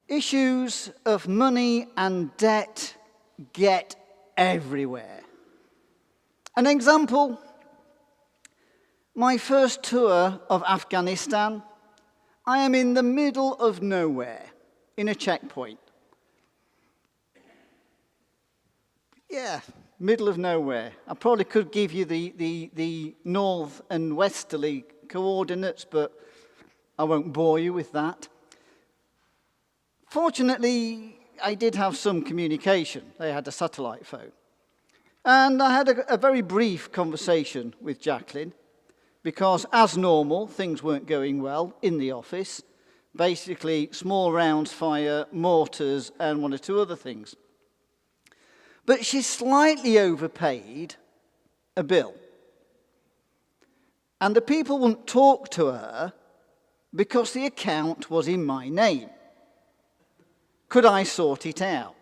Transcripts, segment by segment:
Issues of money and debt get everywhere. An example, my first tour of Afghanistan, I am in the middle of nowhere, in a checkpoint. Yeah, middle of nowhere. I probably could give you the north and westerly coordinates, but I won't bore you with that. Fortunately, I did have some communication. They had a satellite phone. And I had a very brief conversation with Jacqueline, because as normal, things weren't going well in the office. Basically, small rounds fire, mortars, and one or two other things. But she slightly overpaid a bill. And the people wouldn't talk to her because the account was in my name. Could I sort it out?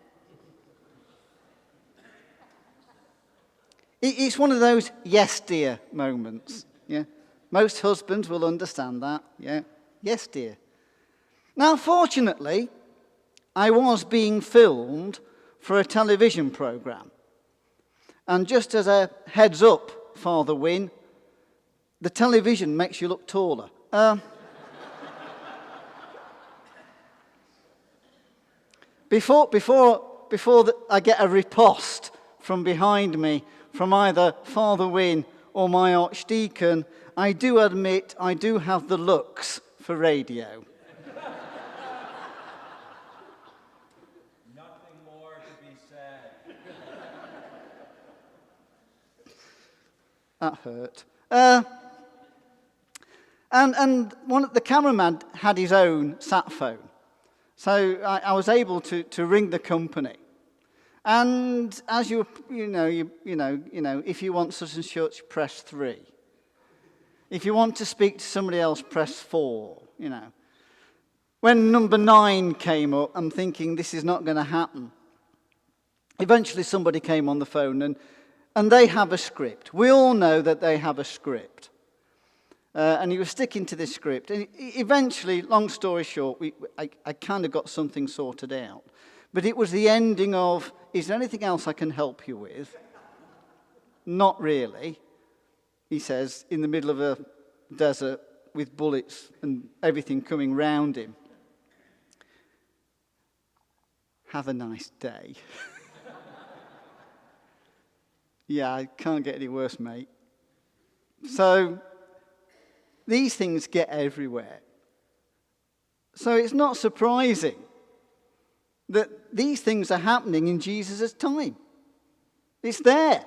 It's one of those yes dear moments. Yeah, most husbands will understand that. Yeah, yes dear. Now, fortunately, I was being filmed for a television program, and just as a heads up, Father Wynne, the television makes you look taller. Before I get a riposte from behind me from either Father Wynne or my archdeacon, I do admit I do have the looks for radio. Nothing more to be said. That hurt. And the cameraman had his own sat phone. So I was able to ring the company. And as you know, if you want such and such, press 3. If you want to speak to somebody else, press 4, When number 9 came up, I'm thinking this is not going to happen. Eventually somebody came on the phone and they have a script. We all know that they have a script. And he was sticking to this script. And eventually, long story short, I kind of got something sorted out. But it was the ending of, is there anything else I can help you with? Not really, he says, in the middle of a desert with bullets and everything coming round him. Have a nice day. Yeah, I can't get any worse, mate. So these things get everywhere. So it's not surprising that these things are happening in Jesus' time. It's there.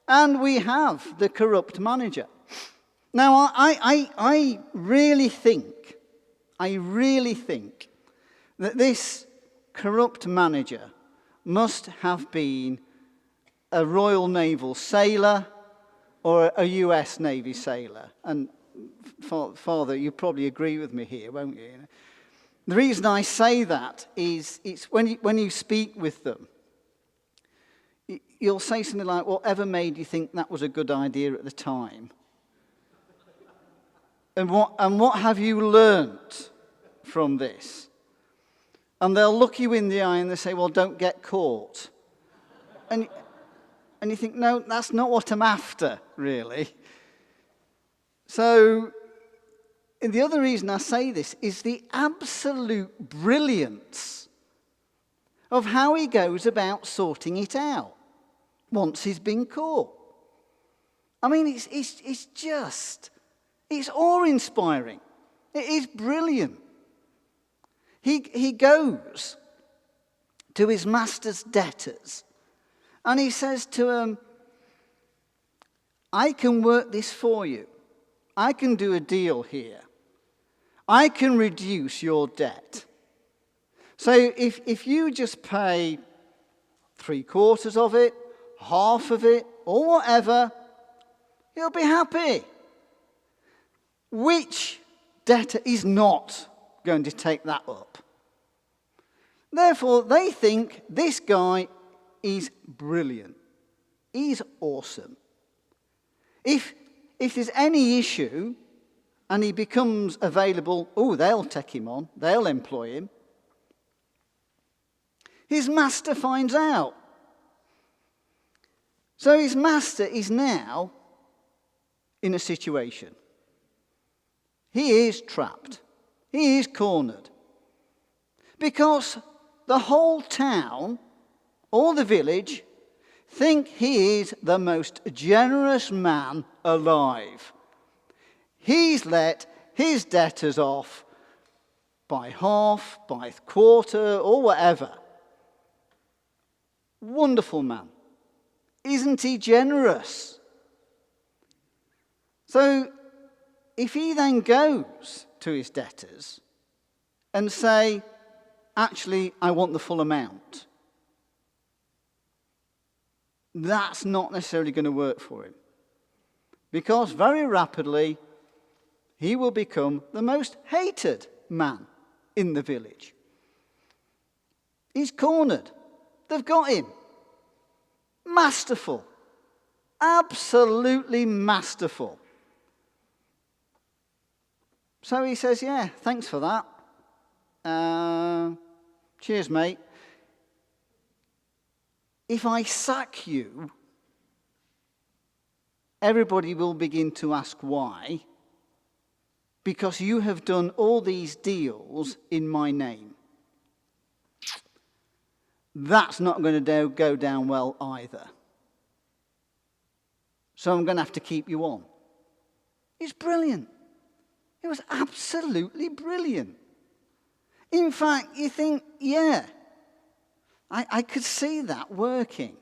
And we have the corrupt manager. Now, I really think that this corrupt manager must have been a Royal Naval sailor or a US Navy sailor. And Father, you probably agree with me here, won't you? The reason I say that is it's when you speak with them, you'll say something like, whatever made you think that was a good idea at the time? And what have you learnt from this? And they'll look you in the eye and they say, well, don't get caught. And you think, no, that's not what I'm after, really. So, and the other reason I say this is the absolute brilliance of how he goes about sorting it out once he's been caught. I mean, it's awe-inspiring. It is brilliant. He goes to his master's debtors and he says to them, I can work this for you. I can do a deal here. I can reduce your debt. So if you just pay 3/4 of it, half of it, or whatever, you'll be happy. Which debtor is not going to take that up? Therefore, they think this guy is brilliant. He's awesome. If there's any issue and he becomes available, they'll take him on, they'll employ him. His master finds out. So his master is now in a situation. He is trapped. He is cornered. Because the whole town, or the village, think he is the most generous man alive. He's let his debtors off by half, by quarter, or whatever. Wonderful man. Isn't he generous? So, if he then goes to his debtors and say, actually, I want the full amount, that's not necessarily going to work for him. Because very rapidly, he will become the most hated man in the village. He's cornered. They've got him. Masterful. Absolutely masterful. So he says, yeah, thanks for that. Cheers, mate. If I sack you, everybody will begin to ask why. Because you have done all these deals in my name. That's not going to go down well either. So I'm going to have to keep you on. It's brilliant. It was absolutely brilliant. In fact, you think, yeah, I could see that working.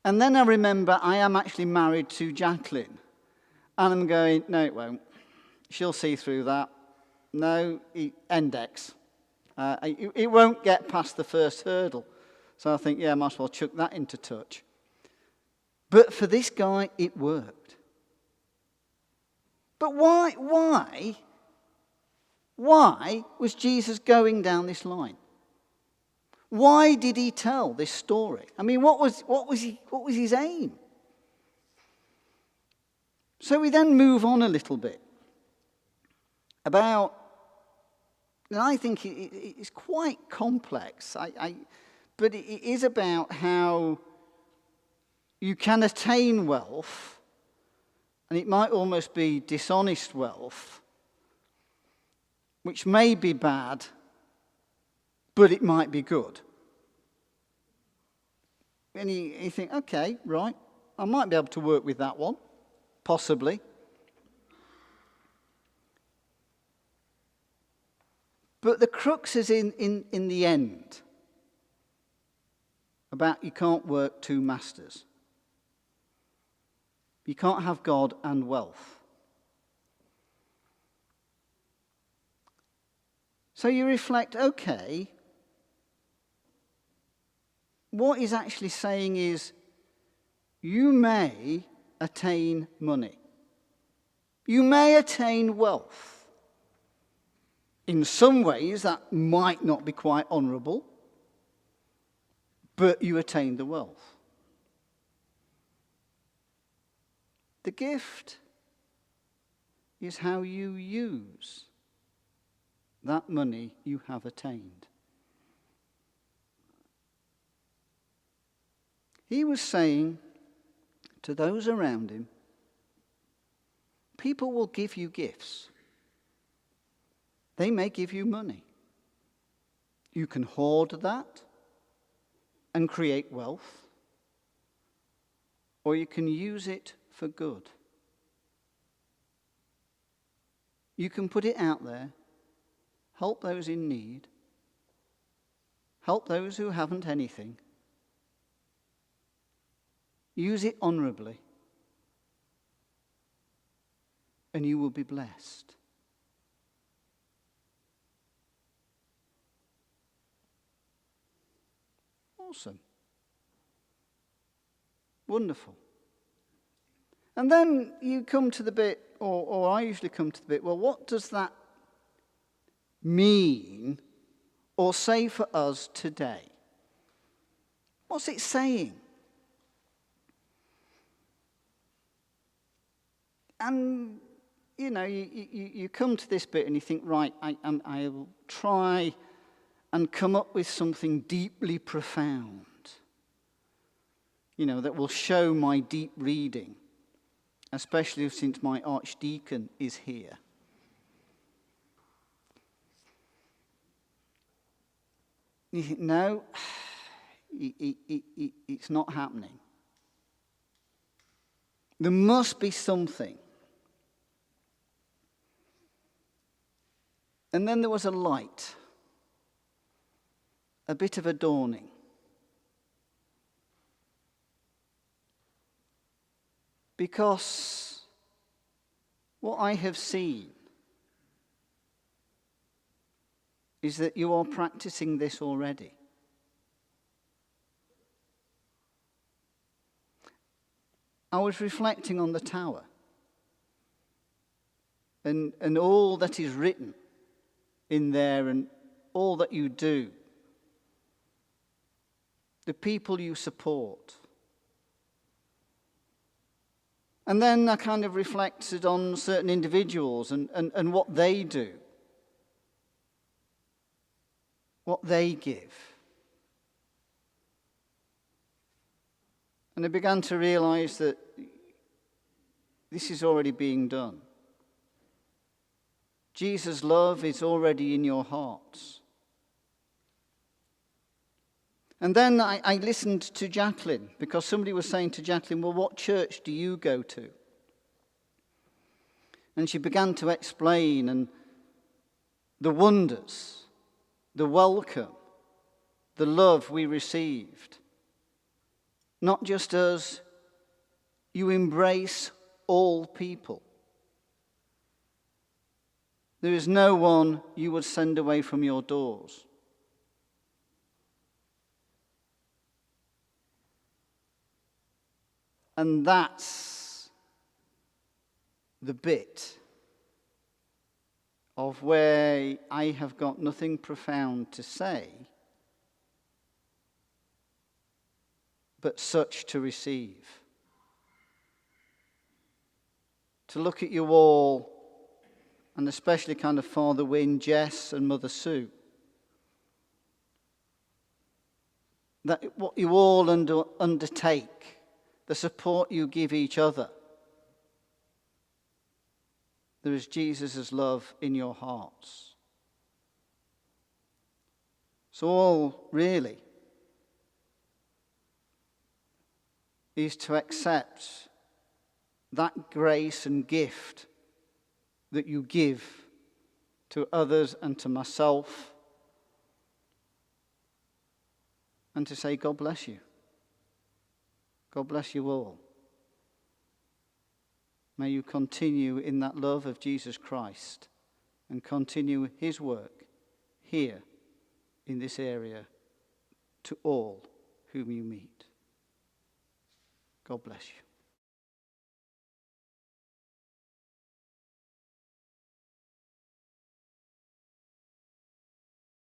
And then I remember I am actually married to Jacqueline. And I'm going, no, it won't. She'll see through that. No, index. It won't get past the first hurdle. So I think, yeah, I might as well chuck that into touch. But for this guy, it worked. But why was Jesus going down this line? Why did he tell this story? I mean, what was his aim? So we then move on a little bit about, and I think it's quite complex, but it is about how you can attain wealth, and it might almost be dishonest wealth, which may be bad, but it might be good. And you think, okay, right, I might be able to work with that one, possibly. But the crux is in the end about you can't work two masters. You can't have God and wealth. So you reflect, okay, what he's actually saying is you may attain money. You may attain wealth. In some ways, that might not be quite honourable, but you attain the wealth. The gift is how you use that money you have attained. He was saying to those around him, people will give you gifts. They may give you money. You can hoard that and create wealth, or you can use it for good. You can put it out there, help those in need, help those who haven't anything. Use it honorably, and you will be blessed. Awesome. Wonderful. And then you come to the bit, or I usually come to the bit, well, what does that mean or say for us today? What's it saying? And, you know, you come to this bit and you think, right, I will try and come up with something deeply profound, that will show my deep reading, especially since my archdeacon is here. You think, no, it's not happening. There must be something. And then there was a light, a bit of a dawning. Because what I have seen is that you are practicing this already. I was reflecting on the tower and all that is written in there and all that you do, the people you support. And then I kind of reflected on certain individuals and what they do, what they give. And I began to realize that this is already being done. Jesus' love is already in your hearts. And then I listened to Jacqueline, because somebody was saying to Jacqueline, well, what church do you go to? And she began to explain, and the wonders, the welcome, the love we received. Not just us, you embrace all people. There is no one you would send away from your doors. And that's the bit of where I have got nothing profound to say, but such to receive. To look at you all, and especially kind of Father Wynne, Jess and Mother Sue, that what you all undertake, the support you give each other, there is Jesus' love in your hearts. So all really is to accept that grace and gift that you give to others and to myself, and to say, God bless you. God bless you all. May you continue in that love of Jesus Christ and continue his work here in this area to all whom you meet. God bless you.